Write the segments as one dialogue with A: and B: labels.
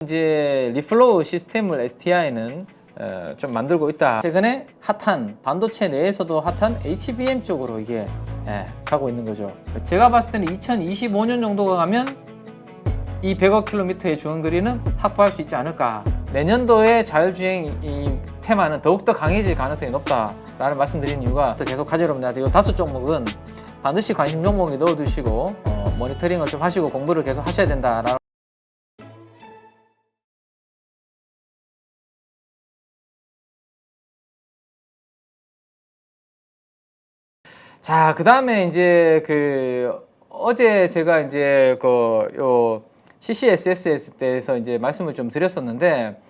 A: 이제 리플로우 시스템을 STI는 좀 만들고 있다. 최근에 핫한 반도체 내에서도 핫한 HBM 쪽으로 이게 가고 있는 거죠. 제가 봤을 때는 2025년 정도가 가면 이 100억 킬로미터의 주행거리는 확보할 수 있지 않을까. 내년도에 자율주행 이 테마는 더욱더 강해질 가능성이 높다라는 말씀드리는 이유가 계속 가져 여러분들한테 이 5종목은 반드시 관심 종목에 넣어두시고 모니터링을 좀 하시고 공부를 계속 하셔야 된다라는. 자, 그 다음에 이제 어제 제가 이제 요 CCSS에 대해서 이제 말씀을 좀 드렸었는데,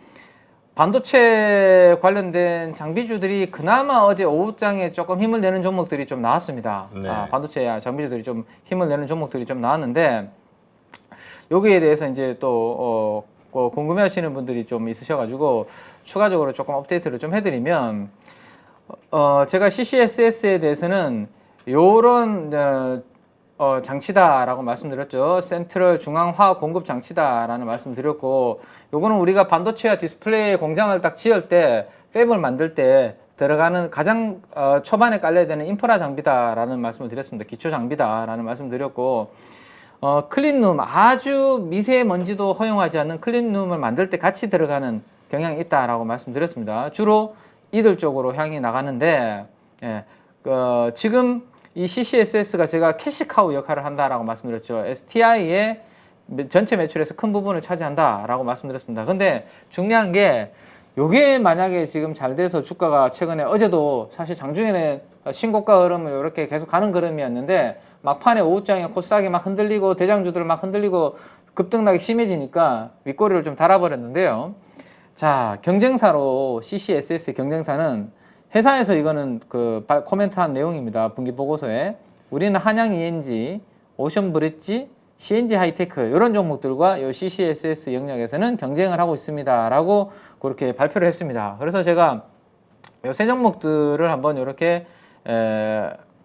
A: 반도체 관련된 장비주들이 그나마 어제 오후장에 조금 힘을 내는 종목들이 좀 나왔습니다.
B: 네.
A: 반도체 장비주들이 좀 힘을 내는 종목들이 좀 나왔는데, 여기에 대해서 이제 또 궁금해 하시는 분들이 좀 있으셔가지고 추가적으로 조금 업데이트를 좀 해드리면, 제가 CCSS에 대해서는 요런 장치다라고 말씀드렸죠. 센트럴 중앙 화학 공급 장치다라는 말씀드렸고, 요거는 우리가 반도체와 디스플레이 공장을 딱 지을 때, 팹을 만들 때 들어가는 가장 초반에 깔려야 되는 인프라 장비다라는 말씀을 드렸습니다. 기초 장비다라는 말씀드렸고, 클린룸, 아주 미세먼지도 허용하지 않는 클린룸을 만들 때 같이 들어가는 경향이 있다라고 말씀드렸습니다. 주로 이들 쪽으로 향이 나가는데, 지금 이 CCSS가 제가 캐시카우 역할을 한다라고 말씀드렸죠. STI의 전체 매출에서 큰 부분을 차지한다라고 말씀드렸습니다. 근데 중요한 게, 요게 만약에 지금 잘 돼서 주가가 최근에, 어제도 사실 장중에는 신고가 흐름을 이렇게 계속 가는 흐름이었는데, 막판에 오후장에 코스닥이 막 흔들리고 대장주들 막 흔들리고 급등락이 심해지니까 윗꼬리를 좀 달아버렸는데요. 자, 경쟁사로 CCSS 경쟁사는 회사에서 이거는 코멘트한 내용입니다. 분기 보고서에 우리는 한양 ENG, 오션 브릿지, CNG 하이테크 이런 종목들과 이 CCSS 영역에서는 경쟁을 하고 있습니다라고 그렇게 발표를 했습니다. 그래서 제가 이 세 종목들을 한번 이렇게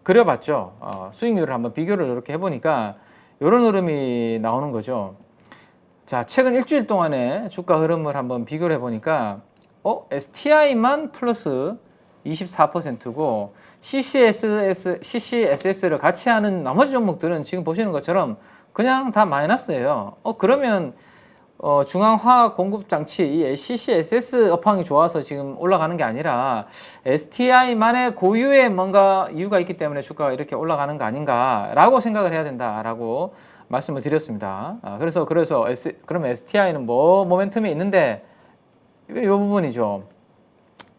A: 그려봤죠. 수익률을 한번 비교를 이렇게 해보니까 이런 흐름이 나오는 거죠. 자, 최근 일주일 동안의 주가 흐름을 한번 비교를 해보니까 STI만 플러스 24%고 CCSS를 같이 하는 나머지 종목들은 지금 보시는 것처럼 그냥 다 마이너스예요. 그러면 중앙화학 공급장치 이 CCSS 업황이 좋아서 지금 올라가는 게 아니라 STI만의 고유의 뭔가 이유가 있기 때문에 주가가 이렇게 올라가는 거 아닌가라고 생각을 해야 된다라고 말씀을 드렸습니다. 그래서 그러면 STI는 뭐 모멘텀이 있는데, 이 부분이죠.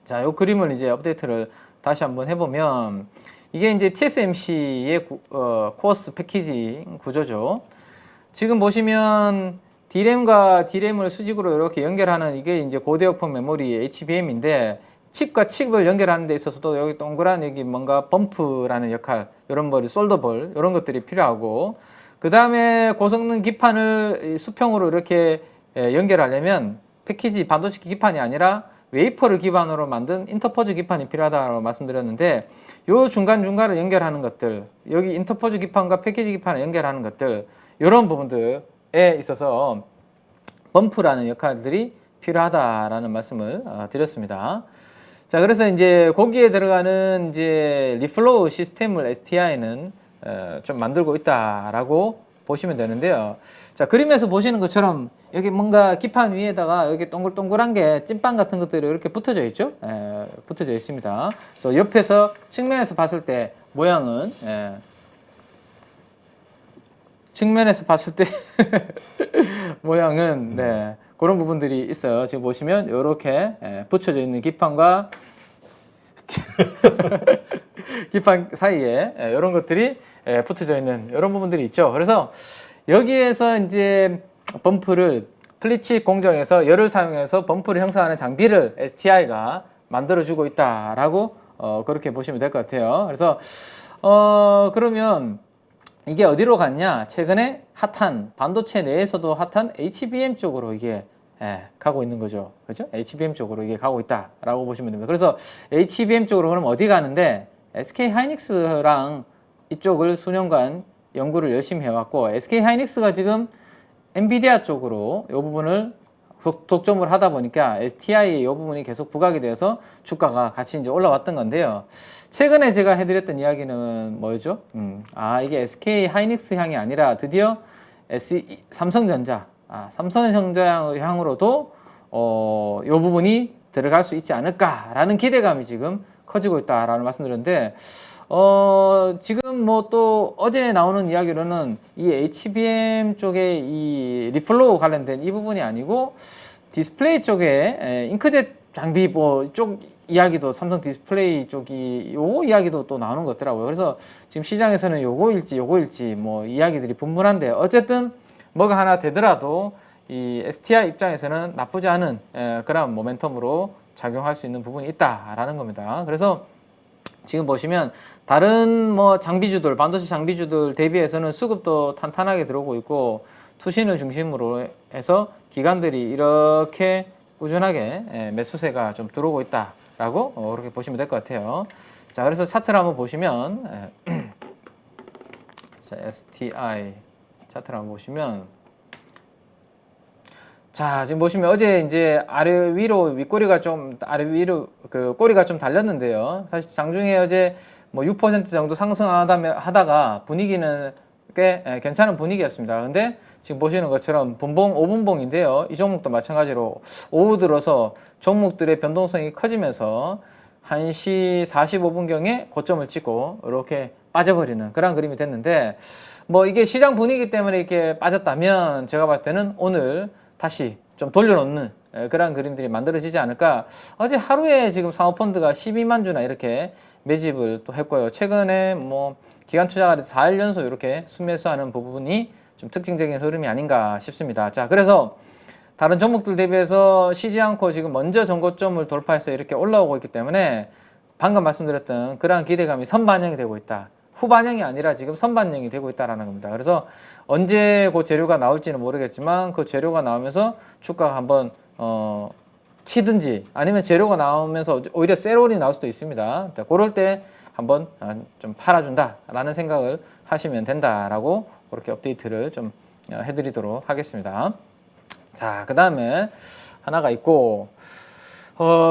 A: 자, 이 그림을 이제 업데이트를 다시 한번 해보면, 이게 이제 TSMC의 코어스 패키징 구조죠. 지금 보시면 D램과 D램을 수직으로 이렇게 연결하는 이게 이제 고대역폭 메모리 HBM인데, 칩과 칩을 연결하는 데 있어서도 여기 동그란 여기 뭔가 범프라는 역할, 이런 솔더볼 이런 것들이 필요하고, 그 다음에 고성능 기판을 수평으로 이렇게 연결하려면 패키지 반도체 기판이 아니라 웨이퍼를 기반으로 만든 인터포즈 기판이 필요하다고 말씀드렸는데, 요 중간중간을 연결하는 것들, 여기 인터포즈 기판과 패키지 기판을 연결하는 것들, 이런 부분들에 있어서 범프라는 역할들이 필요하다라는 말씀을 드렸습니다. 자, 그래서 이제 거기에 들어가는 이제 리플로우 시스템을 STI는 좀 만들고 있다라고 보시면 되는데요. 자, 그림에서 보시는 것처럼 여기 뭔가 기판 위에다가 여기 동글동글한 게 찐빵 같은 것들이 이렇게 붙어져 있죠. 붙어져 있습니다. 그래서 옆에서 측면에서 봤을 때 모양은 측면에서 봤을 때 모양은 그런 부분들이 있어요. 지금 보시면 이렇게 붙여져 있는 기판과 기판 사이에 이런 것들이 붙어져 있는 이런 부분들이 있죠. 그래서 여기에서 이제 범프를 플리치 공정에서 열을 사용해서 범프를 형성하는 장비를 STI가 만들어주고 있다라고 그렇게 보시면 될 것 같아요. 그래서 그러면 이게 어디로 갔냐? 최근에 핫한 반도체 내에서도 핫한 HBM 쪽으로 이게 가고 있는 거죠. 그죠? HBM 쪽으로 이게 가고 있다라고 보시면 됩니다. 그래서 HBM 쪽으로 그럼 어디 가는데, SK 하이닉스랑 이쪽을 수년간 연구를 열심히 해왔고, SK 하이닉스가 지금 엔비디아 쪽으로 이 부분을 독점을 하다 보니까 STI 이 부분이 계속 부각이 되어서 주가가 같이 이제 올라왔던 건데요. 최근에 제가 해드렸던 이야기는 뭐였죠? 이게 SK 하이닉스 향이 아니라 드디어 삼성전자, 삼성전자 향으로도 이 부분이 들어갈 수 있지 않을까라는 기대감이 지금 커지고 있다라는 말씀드렸는데, 지금 뭐 또 어제 나오는 이야기로는 이 HBM 쪽에 이 리플로우 관련된 이 부분이 아니고 디스플레이 쪽에 잉크젯 장비 뭐 쪽 이야기도 삼성 디스플레이 쪽이 요 이야기도 또 나오는 것 같더라고요. 그래서 지금 시장에서는 요거일지 뭐 이야기들이 분분한데, 어쨌든 뭐가 하나 되더라도 이 STI 입장에서는 나쁘지 않은 그런 모멘텀으로 작용할 수 있는 부분이 있다라는 겁니다. 그래서 지금 보시면 다른 뭐 장비주들, 반도체 장비주들 대비해서는 수급도 탄탄하게 들어오고 있고, 투신을 중심으로 해서 기관들이 이렇게 꾸준하게 매수세가 좀 들어오고 있다라고 그렇게 보시면 될 것 같아요. 자, 그래서 차트를 한번 보시면 자, STI 차트를 한번 보시면, 자, 지금 보시면 어제 이제 아래 위로 윗꼬리가 좀 아래 위로 그 꼬리가 좀 달렸는데요. 사실 장중에 어제 뭐 6% 정도 상승하다가 분위기는 꽤 괜찮은 분위기였습니다. 근데 지금 보시는 것처럼 분봉 5분봉인데요. 이 종목도 마찬가지로 오후 들어서 종목들의 변동성이 커지면서 1시 45분경에 고점을 찍고 이렇게 빠져버리는 그런 그림이 됐는데, 뭐 이게 시장 분위기 때문에 이렇게 빠졌다면 제가 봤을 때는 오늘 다시 좀 돌려놓는 그런 그림들이 만들어지지 않을까. 어제 하루에 지금 사모펀드가 12만 주나 이렇게 매집을 또 했고요. 최근에 뭐 기관 투자가 4일 연속 이렇게 순매수하는 부분이 좀 특징적인 흐름이 아닌가 싶습니다. 자, 그래서 다른 종목들 대비해서 쉬지 않고 지금 먼저 전고점을 돌파해서 이렇게 올라오고 있기 때문에 방금 말씀드렸던 그러한 기대감이 선반영이 되고 있다. 후반영이 아니라 지금 선반영이 되고 있다는 겁니다. 그래서 언제 그 재료가 나올지는 모르겠지만 그 재료가 나오면서 주가가 한번 치든지, 아니면 재료가 나오면서 오히려 셀올이 나올 수도 있습니다. 그럴 때 한번 좀 팔아준다라는 생각을 하시면 된다라고 그렇게 업데이트를 좀 해드리도록 하겠습니다. 자, 그 다음에 하나가 있고,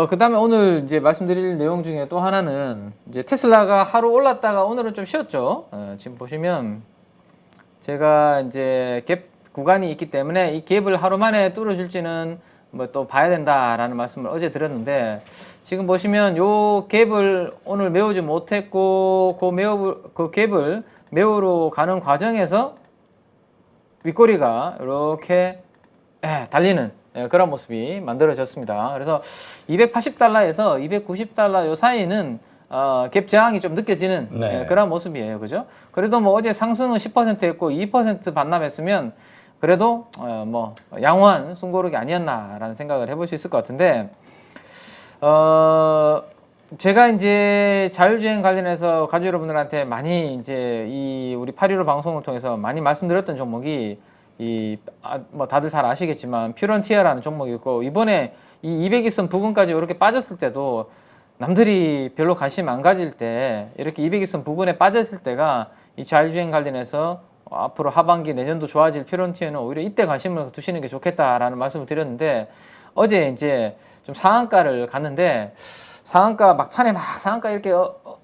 A: 그 다음에 오늘 이제 말씀드릴 내용 중에 또 하나는 이제 테슬라가 하루 올랐다가 오늘은 좀 쉬었죠. 지금 보시면 제가 이제 갭 구간이 있기 때문에 이 갭을 하루 만에 뚫어줄지는 뭐 또 봐야 된다라는 말씀을 어제 드렸는데, 지금 보시면 요 갭을 오늘 메우지 못했고 그 갭을 메우러 가는 과정에서 윗꼬리가 이렇게 달리는 그런 모습이 만들어졌습니다. 그래서 280달러에서 290달러 요 사이는 갭 저항이 좀 느껴지는 그런 모습이에요. 그죠? 그래도 뭐 어제 상승은 10% 했고 2% 반납했으면 그래도 뭐 양호한 숨고르기 아니었나라는 생각을 해볼 수 있을 것 같은데, 제가 이제 자율주행 관련해서 가족 여러분들한테 많이 이제 이 우리 8.15 방송을 통해서 많이 말씀드렸던 종목이 뭐 다들 잘 아시겠지만 퓨런티어라는 종목이 있고, 이번에 이 200일선 부근까지 이렇게 빠졌을 때도 남들이 별로 관심 안 가질 때 이렇게 200일선 부근에 빠졌을 때가 이 자율주행 관련해서 앞으로 하반기 내년도 좋아질 퓨런티어는 오히려 이때 관심을 두시는 게 좋겠다라는 말씀을 드렸는데, 어제 이제 좀 상한가를 갔는데 상한가 막판에 막 상한가 이렇게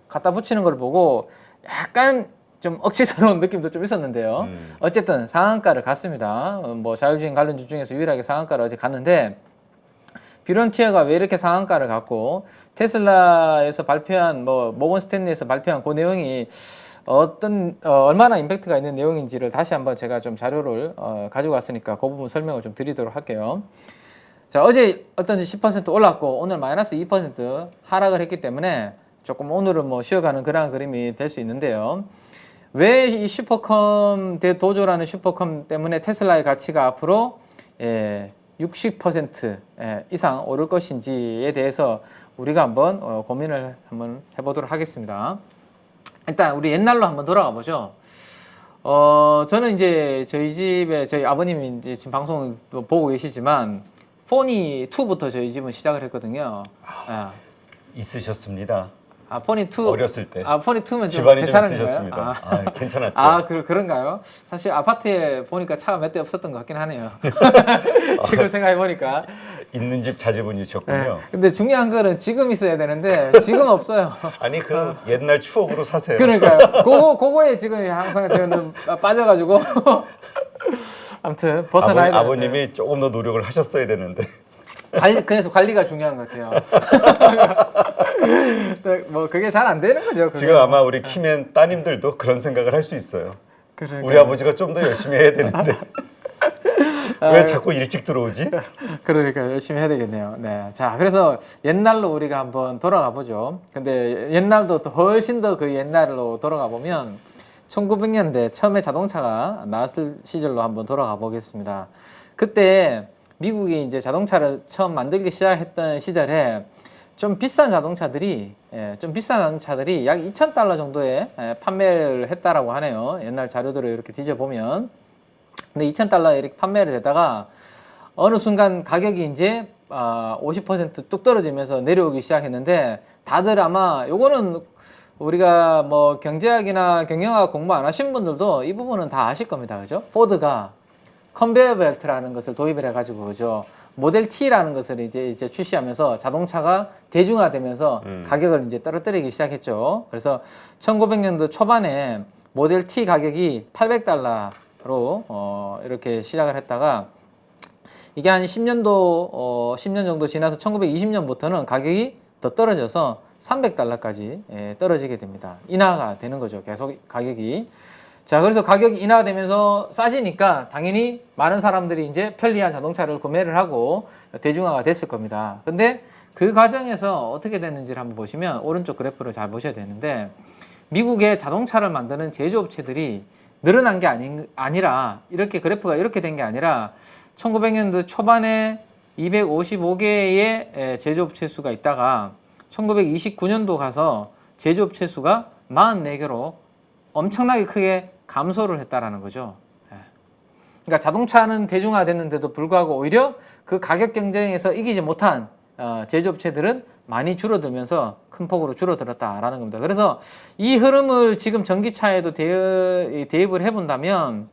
A: 갖다 붙이는 걸 보고 약간 좀 억지스러운 느낌도 좀 있었는데요. 어쨌든 상한가를 갔습니다. 뭐 자율주행 관련주 중에서 유일하게 상한가를 어제 갔는데, 퓨런티어가 왜 이렇게 상한가를 갔고 테슬라에서 발표한 뭐 모건 스탠리에서 발표한 그 내용이 얼마나 임팩트가 있는 내용인지를 다시 한번 제가 좀 자료를 가지고 왔으니까 그 부분 설명을 좀 드리도록 할게요. 자, 어제 어떤지 10% 올랐고 오늘 마이너스 2% 하락을 했기 때문에 조금 오늘은 뭐 쉬어가는 그런 그림이 될 수 있는데요. 왜 이 슈퍼컴 대도조라는 슈퍼컴 때문에 테슬라의 가치가 앞으로 60% 이상 오를 것인지에 대해서 우리가 한번 고민을 한번 해보도록 하겠습니다. 일단 우리 옛날로 한번 돌아가 보죠. 저는 이제 저희 집에 저희 아버님이 이제 지금 방송을 보고 계시지만 포니 2부터 저희 집은 시작을 했거든요.
B: 있으셨습니다.
A: 포니 2
B: 어렸을 때.
A: 포니 2면 좀
B: 집안이 좀
A: 괜찮은
B: 쓰셨습니다.
A: 건가요?
B: 괜찮았죠.
A: 그런가요? 사실 아파트에 보니까 차가 몇 대 없었던 것 같긴 하네요. 지금 생각해 보니까.
B: 있는 집 자제분이셨군요.
A: 네. 근데 중요한 거는 지금 있어야 되는데 지금 없어요.
B: 아니 그 옛날 추억으로 사세요.
A: 그러니까요. 그거에 지금 항상 저는 빠져가지고 아무튼 벗어나야 되는데.
B: 아버님이 조금 더 노력을 하셨어야 되는데.
A: 그래서 관리가 중요한 것 같아요. 뭐 그게 잘 안 되는 거죠. 그게.
B: 지금 아마 우리 키맨 따님들도 그런 생각을 할 수 있어요.
A: 그러니까요.
B: 우리 아버지가 좀 더 열심히 해야 되는데 왜 자꾸 일찍 들어오지?
A: 그러니까 열심히 해야 되겠네요. 네. 자, 그래서 옛날로 우리가 한번 돌아가 보죠. 근데 옛날도 또 훨씬 더 그 옛날로 돌아가 보면 1900년대 처음에 자동차가 나왔을 시절로 한번 돌아가 보겠습니다. 그때 미국이 이제 자동차를 처음 만들기 시작했던 시절에 좀 비싼 자동차들이 약 $2,000 정도에 판매를 했다라고 하네요. 옛날 자료들을 이렇게 뒤져보면. 근데 $2,000에 이렇게 판매를 되다가 어느 순간 가격이 이제 50% 뚝 떨어지면서 내려오기 시작했는데, 다들 아마 요거는 우리가 뭐 경제학이나 경영학 공부 안 하신 분들도 이 부분은 다 아실 겁니다. 그죠? 포드가 컨베이어 벨트라는 것을 도입을 해가지고, 그죠? 모델 T라는 것을 이제 출시하면서 자동차가 대중화되면서 가격을 이제 떨어뜨리기 시작했죠. 그래서 1900년도 초반에 모델 T 가격이 $800로 이렇게 시작을 했다가, 이게 한 10년 정도 지나서 1920년부터는 가격이 더 떨어져서 $300까지 떨어지게 됩니다. 인하가 되는 거죠. 계속 가격이. 자, 그래서 가격이 인하되면서 싸지니까 당연히 많은 사람들이 이제 편리한 자동차를 구매를 하고 대중화가 됐을 겁니다. 근데 그 과정에서 어떻게 됐는지를 한번 보시면, 오른쪽 그래프를 잘 보셔야 되는데, 미국의 자동차를 만드는 제조업체들이 늘어난 게 아니라, 이렇게 그래프가 이렇게 된 게 아니라 1900년도 초반에 255개의 제조업체 수가 있다가 1929년도 가서 제조업체 수가 44개로 엄청나게 크게 감소를 했다라는 거죠. 그러니까 자동차는 대중화됐는데도 불구하고 오히려 그 가격 경쟁에서 이기지 못한 제조업체들은 많이 줄어들면서 큰 폭으로 줄어들었다라는 겁니다. 그래서 이 흐름을 지금 전기차에도 대입을 해본다면,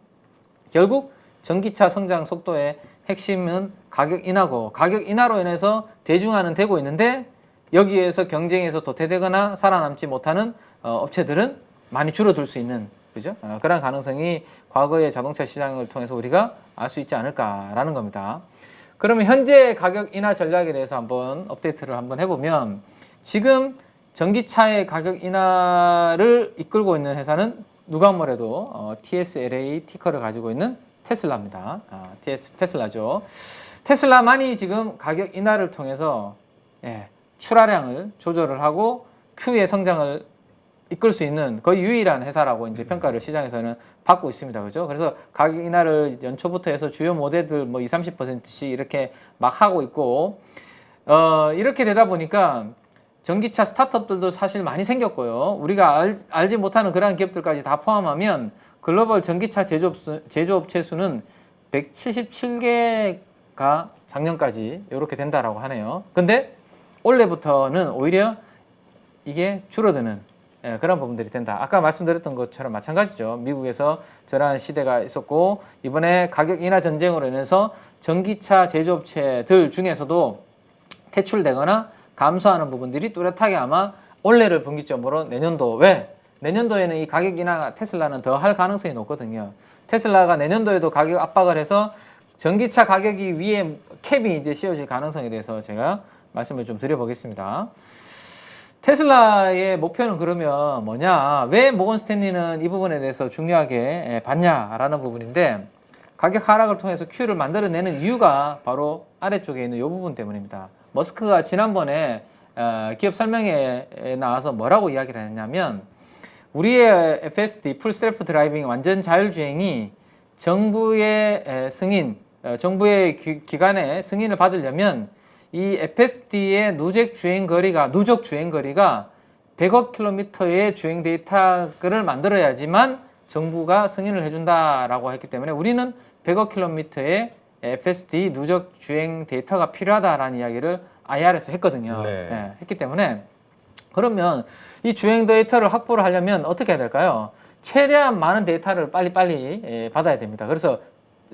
A: 결국 전기차 성장 속도의 핵심은 가격 인하고, 가격 인하로 인해서 대중화는 되고 있는데, 여기에서 경쟁에서 도태되거나 살아남지 못하는 업체들은 많이 줄어들 수 있는, 그죠? 그런 가능성이 과거의 자동차 시장을 통해서 우리가 알 수 있지 않을까라는 겁니다. 그러면 현재 가격 인하 전략에 대해서 한번 업데이트를 한번 해보면, 지금 전기차의 가격 인하를 이끌고 있는 회사는 누가 뭐래도 TSLA 티커를 가지고 있는 테슬라입니다. 테슬라죠. 테슬라만이 지금 가격 인하를 통해서 출하량을 조절을 하고 Q의 성장을 이끌 수 있는 거의 유일한 회사라고 이제 평가를 시장에서는 받고 있습니다. 그죠? 그래서 가격 인하를 연초부터 해서 주요 모델들 뭐 20-30%씩 이렇게 막 하고 있고, 이렇게 되다 보니까 전기차 스타트업들도 사실 많이 생겼고요. 우리가 알지 못하는 그러한 기업들까지 다 포함하면 글로벌 전기차 제조업체 수는 177개가 작년까지 이렇게 된다라고 하네요. 근데 올해부터는 오히려 이게 줄어드는 그런 부분들이 된다. 아까 말씀드렸던 것처럼 마찬가지죠. 미국에서 저러한 시대가 있었고, 이번에 가격 인하 전쟁으로 인해서 전기차 제조업체들 중에서도 퇴출되거나 감소하는 부분들이 뚜렷하게 아마 올해를 분기점으로 내년도에는 이 가격 인하 테슬라는 더 할 가능성이 높거든요. 테슬라가 내년도에도 가격 압박을 해서 전기차 가격이 위에 캡이 이제 씌워질 가능성에 대해서 제가 말씀을 좀 드려보겠습니다. 테슬라의 목표는 그러면 뭐냐? 왜 모건 스탠리는 이 부분에 대해서 중요하게 봤냐라는 부분인데, 가격 하락을 통해서 Q를 만들어내는 이유가 바로 아래쪽에 있는 이 부분 때문입니다. 머스크가 지난번에 기업 설명회에 나와서 뭐라고 이야기를 했냐면, 우리의 FSD, 풀 셀프 드라이빙 완전 자율주행이 정부의 승인, 정부의 기관의 승인을 받으려면 이 FSD의 누적 주행 거리가 100억 킬로미터의 주행 데이터를 만들어야지만 정부가 승인을 해준다라고 했기 때문에, 우리는 100억 킬로미터의 FSD 누적 주행 데이터가 필요하다라는 이야기를 IR에서 했거든요. 했기 때문에 그러면 이 주행 데이터를 확보를 하려면 어떻게 해야 될까요? 최대한 많은 데이터를 빨리빨리 받아야 됩니다. 그래서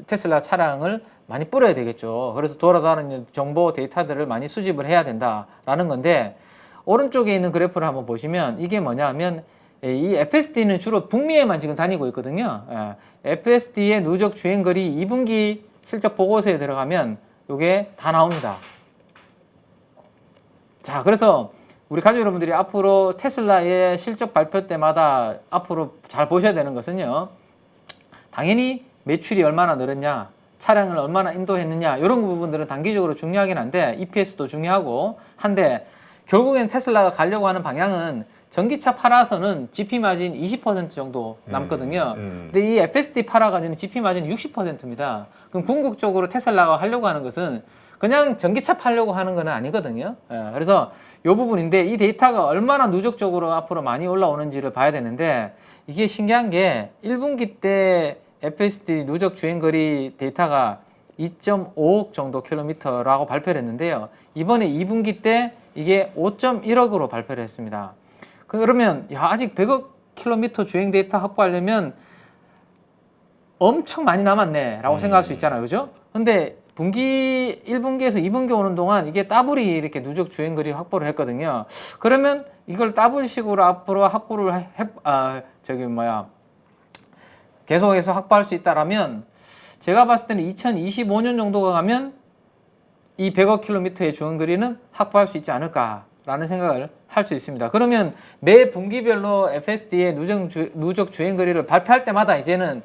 A: 테슬라 차량을 많이 뿌려야 되겠죠. 그래서 돌아다니는 정보 데이터들을 많이 수집을 해야 된다라는 건데, 오른쪽에 있는 그래프를 한번 보시면 이게 뭐냐면 이 FSD는 주로 북미에만 지금 다니고 있거든요. FSD의 누적 주행거리 2분기 실적 보고서에 들어가면 이게 다 나옵니다. 자, 그래서 우리 가족 여러분들이 앞으로 테슬라의 실적 발표 때마다 앞으로 잘 보셔야 되는 것은요, 당연히 매출이 얼마나 늘었냐, 차량을 얼마나 인도했느냐, 이런 부분들은 단기적으로 중요하긴 한데, EPS도 중요하고 한데, 결국엔 테슬라가 가려고 하는 방향은 전기차 팔아서는 GP 마진 20% 정도 남거든요. 근데 이 FSD 팔아가지고 GP 마진 60%입니다. 그럼 궁극적으로 테슬라가 하려고 하는 것은 그냥 전기차 팔려고 하는 건 아니거든요. 그래서 이 부분인데, 이 데이터가 얼마나 누적적으로 앞으로 많이 올라오는지를 봐야 되는데, 이게 신기한 게 1분기 때 FSD 누적 주행거리 데이터가 2.5억 정도 킬로미터라고 발표를 했는데요. 이번에 2분기 때 이게 5.1억으로 발표를 했습니다. 그러면 아직 100억 킬로미터 주행 데이터 확보하려면 엄청 많이 남았네 라고 생각할 수 있잖아요. 그죠? 근데 1분기에서 2분기 오는 동안 이게 더블이 이렇게 누적 주행거리 확보를 했거든요. 그러면 이걸 더블식으로 앞으로 확보를 계속해서 확보할 수 있다라면, 제가 봤을 때는 2025년 정도가 가면 이 100억 킬로미터의 주행거리는 확보할 수 있지 않을까라는 생각을 할 수 있습니다. 그러면 매 분기별로 FSD의 누적 주행거리를 발표할 때마다 이제는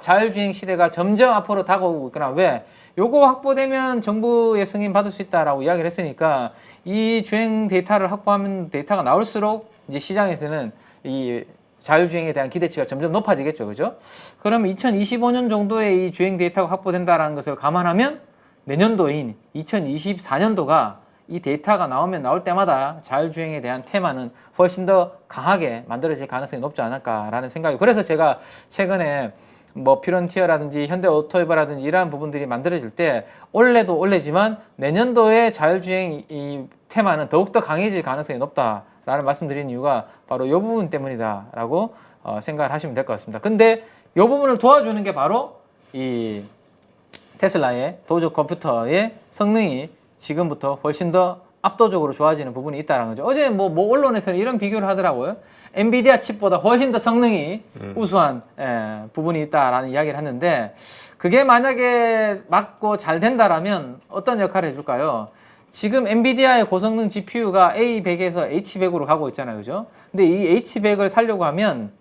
A: 자율주행 시대가 점점 앞으로 다가오고 있구나. 왜? 요거 확보되면 정부의 승인 받을 수 있다라고 이야기를 했으니까, 이 주행 데이터를 확보하면 데이터가 나올수록 이제 시장에서는 이 자율주행에 대한 기대치가 점점 높아지겠죠. 그죠? 그러면 2025년 정도에 이 주행 데이터가 확보된다라는 것을 감안하면 내년도인 2024년도가 이 데이터가 나올 때마다 자율주행에 대한 테마는 훨씬 더 강하게 만들어질 가능성이 높지 않을까라는 생각이. 그래서 제가 최근에 뭐 피런티어라든지 현대오토이버라든지 이러한 부분들이 만들어질 때, 올해도 올해지만 내년도에 자율주행 이 테마는 더욱더 강해질 가능성이 높다라는 말씀드리는 이유가 바로 이 부분 때문이다라고 생각을 하시면 될 것 같습니다. 근데 이 부분을 도와주는 게 바로 이 테슬라의 도적 컴퓨터의 성능이 지금부터 훨씬 더 압도적으로 좋아지는 부분이 있다는 거죠. 어제 뭐 언론에서는 이런 비교를 하더라고요. 엔비디아 칩보다 훨씬 더 성능이 우수한 부분이 있다라는 이야기를 했는데, 그게 만약에 맞고 잘 된다라면 어떤 역할을 해줄까요? 지금 엔비디아의 고성능 GPU가 A100에서 H100으로 가고 있잖아요. 그죠? 근데 이 H100을 살려고 하면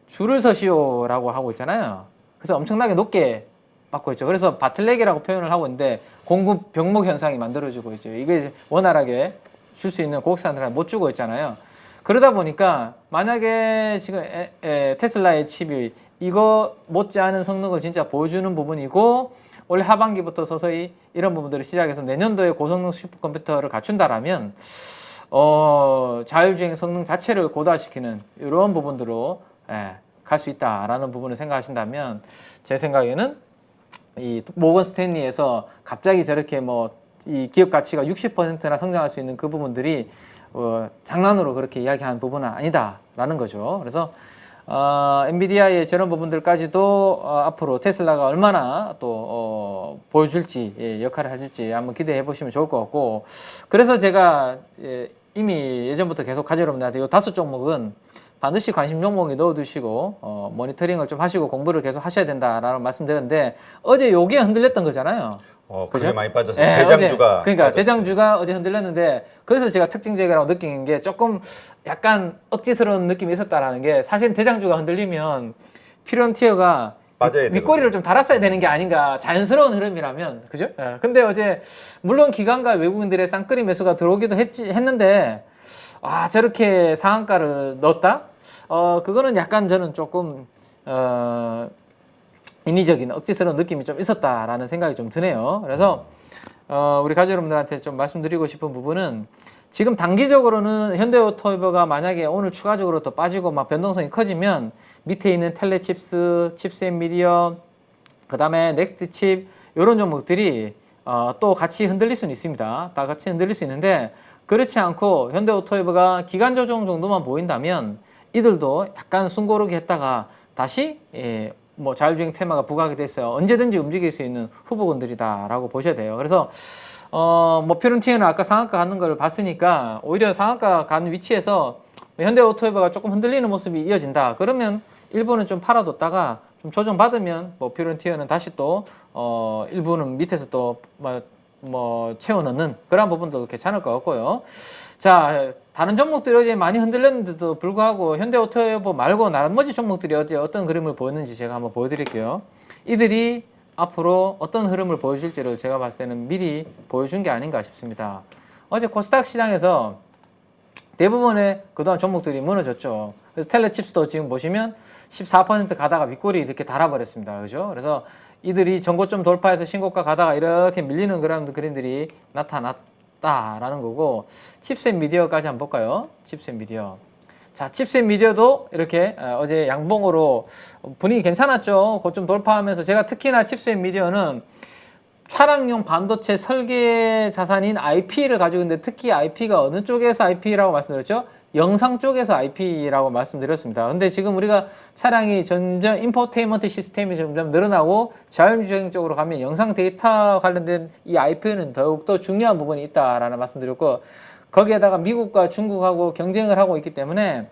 A: 줄을 서시오라고 하고 있잖아요. 그래서 엄청나게 높게 받고 있죠. 그래서 바틀렉이라고 표현을 하고 있는데, 공급 병목 현상이 만들어지고 있죠. 이게 원활하게 줄 수 있는 고객사들한테 못 주고 있잖아요. 그러다 보니까 만약에 지금 테슬라의 칩이 이거 못지않은 성능을 진짜 보여주는 부분이고, 올해 하반기부터 서서히 이런 부분들을 시작해서 내년도에 고성능 슈퍼컴퓨터를 갖춘다라면 자율주행 성능 자체를 고도화시키는 이런 부분들로 갈 수 있다라는 부분을 생각하신다면, 제 생각에는 이 모건 스탠리에서 갑자기 저렇게 이 기업 가치가 60%나 성장할 수 있는 그 부분들이 장난으로 그렇게 이야기한 부분은 아니다라는 거죠. 그래서 엔비디아의 저런 부분들까지도 앞으로 테슬라가 얼마나 또 보여줄지, 역할을 해줄지 한번 기대해 보시면 좋을 것 같고, 그래서 제가 이미 예전부터 계속 가족 여러분들한테 이 5종목은 반드시 관심 종목에 넣어두시고 모니터링을 좀 하시고 공부를 계속 하셔야 된다라는 말씀드렸는데, 어제 요게 흔들렸던 거잖아요.
B: 그게 많이 빠져서
A: 대장주가 그러니까 대장주가 어제 흔들렸는데, 그래서 제가 특징적이라고 느낀 게 조금 약간 억지스러운 느낌이 있었다라는 게, 사실 대장주가 흔들리면 피런티어가 윗꼬리를 좀 달았어야 되는 게 아닌가, 자연스러운 흐름이라면. 그죠? 근데 어제 물론 기관과 외국인들의 쌍끌이 매수가 들어오기도 했는데, 저렇게 상한가를 넣었다? 그거는 약간 저는 조금 인위적인 억지스러운 느낌이 좀 있었다라는 생각이 좀 드네요. 그래서 우리 가족 여러분들한테 좀 말씀드리고 싶은 부분은, 지금 단기적으로는 현대오토이버가 만약에 오늘 추가적으로 더 빠지고 막 변동성이 커지면 밑에 있는 텔레칩스, 칩스 엔비디어, 그 다음에 넥스트칩 이런 종목들이 또 같이 흔들릴 수는 있습니다. 다 같이 흔들릴 수 있는데 그렇지 않고 현대오토웨이브가 기간 조정 정도만 보인다면 이들도 약간 숨고르기 했다가 다시 뭐 자율주행 테마가 부각이 됐어요. 언제든지 움직일 수 있는 후보군들이다라고 보셔야 돼요. 그래서 뭐 퓨런티어는 아까 상한가 가는 걸 봤으니까 오히려 상한가 간 위치에서 현대오토웨이브가 조금 흔들리는 모습이 이어진다. 그러면 일부는 좀 팔아뒀다가 좀 조정받으면 뭐 퓨런티어는 다시 또 일부는 밑에서 또 뭐 채워 넣는 그런 부분도 괜찮을 것 같고요. 자, 다른 종목들이 어제 많이 흔들렸는데도 불구하고 현대오토웨이브 말고 나머지 종목들이 어제 어떤 그림을 보였는지 제가 한번 보여드릴게요. 이들이 앞으로 어떤 흐름을 보여줄지를 제가 봤을 때는 미리 보여준 게 아닌가 싶습니다. 어제 코스닥 시장에서 대부분의 그동안 종목들이 무너졌죠. 그래서 텔레칩스도 지금 보시면 14% 가다가 윗골이 이렇게 달아버렸습니다. 그죠? 그래서 이들이 전고점 돌파해서 신고가 가다가 이렇게 밀리는 그런 그림들이 나타났다라는 거고, 칩셋 미디어까지 한번 볼까요? 칩셋 미디어. 자, 칩셋 미디어도 이렇게 어제 양봉으로 분위기 괜찮았죠. 고점 돌파하면서 제가 특히나 칩셋 미디어는 차량용 반도체 설계 자산인 IP를 가지고 있는데 특히 IP가 어느 쪽에서 IP라고 말씀드렸죠? 영상 쪽에서 IP라고 말씀드렸습니다. 근데 지금 우리가 차량이 점점 인포테인먼트 시스템이 점점 늘어나고 자율주행 쪽으로 가면 영상 데이터 관련된 이 IP는 더욱더 중요한 부분이 있다라는 말씀드렸고, 거기에다가 미국과 중국하고 경쟁을 하고 있기 때문에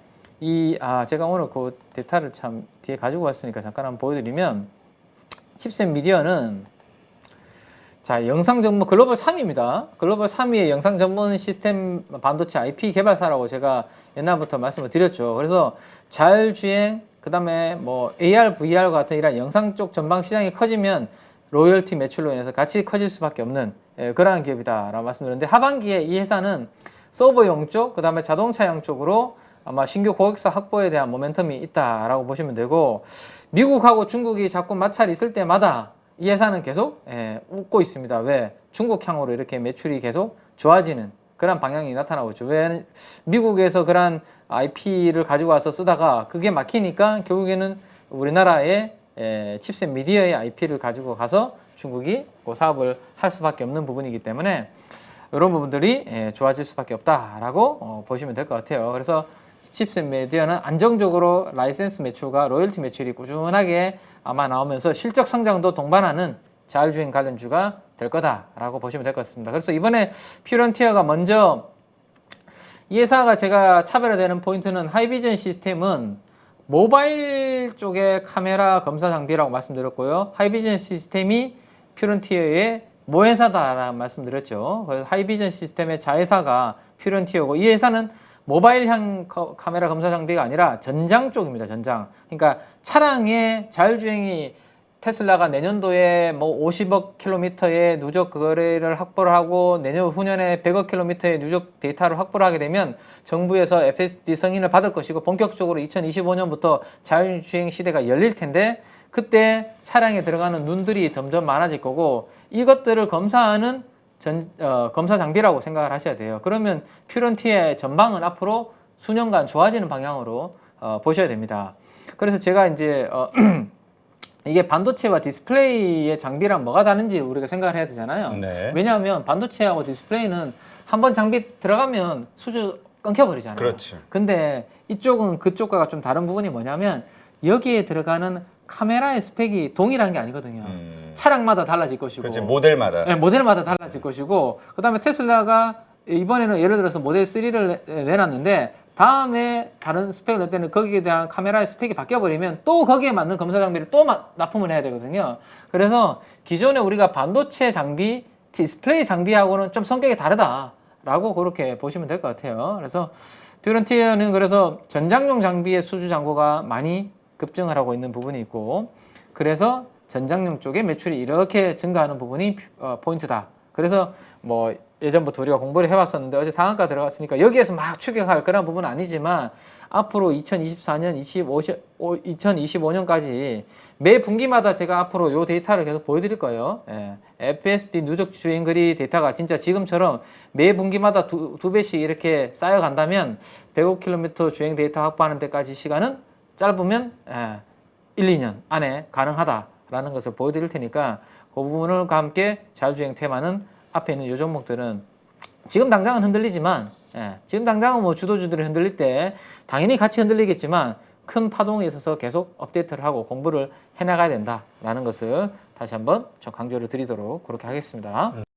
A: 제가 오늘 그 데이터를 참 뒤에 가지고 왔으니까 잠깐 한번 보여드리면, 칩셋 미디어는 자, 영상 전문 글로벌 3위입니다. 글로벌 3위의 영상 전문 시스템 반도체 IP 개발사라고 제가 옛날부터 말씀을 드렸죠. 그래서 자율주행, 그 다음에 뭐 AR, VR 같은 이런 영상 쪽 전방 시장이 커지면 로열티 매출로 인해서 같이 커질 수밖에 없는 그러한 기업이다라고 말씀드렸는데, 하반기에 이 회사는 서버용 쪽, 그 다음에 자동차용 쪽으로 아마 신규 고객사 확보에 대한 모멘텀이 있다라고 보시면 되고, 미국하고 중국이 자꾸 마찰이 있을 때마다 이 회사는 계속 웃고 있습니다. 왜? 중국향으로 이렇게 매출이 계속 좋아지는 그런 방향이 나타나고 있죠. 왜? 미국에서 그런 IP를 가지고 와서 쓰다가 그게 막히니까 결국에는 우리나라의 칩셋 미디어의 IP를 가지고 가서 중국이 그 사업을 할 수밖에 없는 부분이기 때문에 이런 부분들이 좋아질 수밖에 없다라고 보시면 될 것 같아요. 그래서 칩셋 미디어는 안정적으로 라이센스 매출과 로열티 매출이 꾸준하게 아마 나오면서 실적 성장도 동반하는 자율주행 관련주가 될 거다라고 보시면 될 것 같습니다. 그래서 이번에 퓨런티어가 먼저 이 회사가 제가 차별화되는 포인트는 하이비전 시스템은 모바일 쪽의 카메라 검사 장비라고 말씀드렸고요. 하이비전 시스템이 퓨런티어의 모회사다라는 말씀드렸죠. 그래서 하이비전 시스템의 자회사가 퓨런티어고, 이 회사는 모바일형 카메라 검사 장비가 아니라 전장 쪽입니다. 전장. 그러니까 차량의 자율주행이 테슬라가 내년도에 뭐 50억 킬로미터의 누적 거래를 확보를 하고 내년 후년에 100억 킬로미터의 누적 데이터를 확보를 하게 되면 정부에서 FSD 승인을 받을 것이고 본격적으로 2025년부터 자율주행 시대가 열릴 텐데, 그때 차량에 들어가는 눈들이 점점 많아질 거고, 이것들을 검사하는 검사 장비라고 생각을 하셔야 돼요. 그러면 퓨런티의 전방은 앞으로 수년간 좋아지는 방향으로 보셔야 됩니다. 그래서 제가 이제 이게 반도체와 디스플레이의 장비랑 뭐가 다른지 우리가 생각을 해야 되잖아요.
B: 네.
A: 왜냐하면 반도체하고 디스플레이는 한번 장비 들어가면 수주 끊겨버리잖아요.
B: 그렇죠.
A: 근데 이쪽은 그쪽과 좀 다른 부분이 뭐냐면 여기에 들어가는 카메라의 스펙이 동일한 게 아니거든요. 차량마다 달라질 것이고,
B: 그렇지, 모델마다.
A: 네, 모델마다 달라질 것이고, 그 다음에 테슬라가 이번에는 예를 들어서 모델 3를 내놨는데 다음에 다른 스펙을 낼 때는 거기에 대한 카메라의 스펙이 바뀌어버리면 또 거기에 맞는 검사 장비를 또 납품을 해야 되거든요. 그래서 기존에 우리가 반도체 장비, 디스플레이 장비하고는 좀 성격이 다르다라고 그렇게 보시면 될 것 같아요. 그래서 퓨런티어는 그래서 전장용 장비의 수주 잔고가 많이 급증을 하고 있는 부분이 있고, 그래서 전장용 쪽에 매출이 이렇게 증가하는 부분이 포인트다. 그래서 뭐 예전부터 우리가 공부를 해왔었는데 어제 상한가 들어갔으니까 여기에서 막 추격할 그런 부분은 아니지만 앞으로 2024년, 2025년까지 매 분기마다 제가 앞으로 요 데이터를 계속 보여드릴 거예요. FSD 누적 주행거리 데이터가 진짜 지금처럼 매 분기마다 두 배씩 이렇게 쌓여간다면 105km 주행 데이터 확보하는 데까지 시간은 짧으면 1, 2년 안에 가능하다라는 것을 보여드릴 테니까 그 부분과 함께 자율주행 테마는 앞에 있는 요 종목들은 지금 당장은 흔들리지만 지금 당장은 뭐 주도주들이 흔들릴 때 당연히 같이 흔들리겠지만 큰 파동에 있어서 계속 업데이트를 하고 공부를 해나가야 된다라는 것을 다시 한번 저 강조를 드리도록 그렇게 하겠습니다.